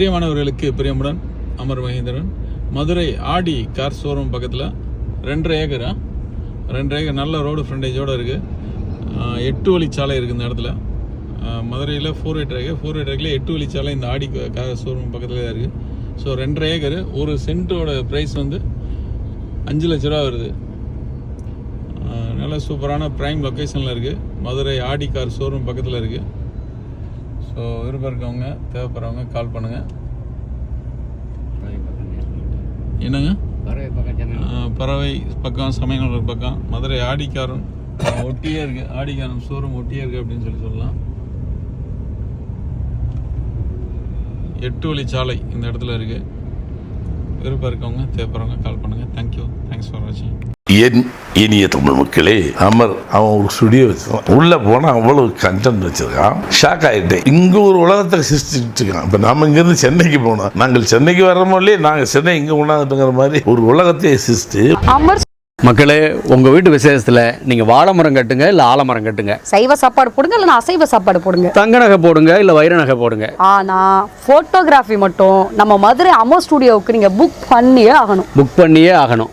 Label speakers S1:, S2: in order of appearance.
S1: பிரியமானவர்களுக்கு பிரியமுடன் Amar Mahendran. Madurai Audi car showroom பக்கத்தில் 2.5 ஏக்கரா 2 acre நல்ல ரோடு ஃப்ரண்டேஜோடு இருக்குது. 8 வழிச்சாலை இருக்குது இந்த இடத்துல. மதுரையில் 4 ஏக்கரில் 8 வழிச்சாலை இந்த ஆடி கார் ஷோரூம் பக்கத்தில் தான் இருக்குது. ஸோ 2.5 ஏக்கர், ஒரு சென்ட்டோட ப்ரைஸ் வந்து 5 லட்ச ரூபா வருது. நல்ல சூப்பரான ப்ரைம் லொக்கேஷனில் இருக்குது. மதுரை ஆடி கார் ஷோரூம் பக்கத்தில் இருக்குது. ஸோ விருப்பம் இருக்கவங்க, தேவைப்படுறவங்க கால் பண்ணுங்கள். என்னங்க, பறவை பக்கம், சமயநல்லூர் பக்கம், மதுரை ஆடிக்காரன் ஒட்டியே இருக்குது. ஆடிக்காரன் ஷோரூம் ஒட்டியே இருக்குது அப்படின்னு சொல்லலாம். 8 வழிச்சாலை இந்த இடத்துல இருக்குது. விருப்பம் இருக்கவங்க, தேவைப்படுறவங்க கால் பண்ணுங்கள். தேங்க்யூ, தேங்க்ஸ் ஃபார் வாட்சிங்.
S2: என் இனிய தமிழ் மக்களே, அமர் அவன் ஒரு ஸ்டுடியோ வச்சிருக்கான். உள்ள போனா அவ்வளவு கண்டென்ட் வச்சிருக்கான். ஷாக் ஆயிட்டேன். இங்க ஒரு உலகத்தை சிருஷ்டிட்டு இருக்கான். இப்ப நாம இங்க இருந்து சென்னைக்கு போனோம். நாங்கள் சென்னைக்கு வர்றோமோ இல்லையே, நாங்க சென்னை இங்க கொண்டாந்துட்டுங்கிற மாதிரி ஒரு உலகத்தை சிருஷ்டி.
S3: மக்களே, உங்க வீட்டு விசேஷத்துல நீங்க வாழை மரம் கட்டுங்க, இல்ல ஆலமரம் கட்டுங்க.
S4: சைவ சாப்பாடு போடுங்க, இல்ல அசைவ சாப்பாடு போடுங்க.
S3: தங்க நகை போடுங்க, இல்ல வைர நகை போடுங்க.
S4: ஆனா போட்டோகிராஃபி மட்டும் நம்ம மதுரை அமர் ஸ்டுடியோவுக்கு நீங்க புக் பண்ணியே ஆகணும்.
S3: புக் பண்ணியே ஆகணும்.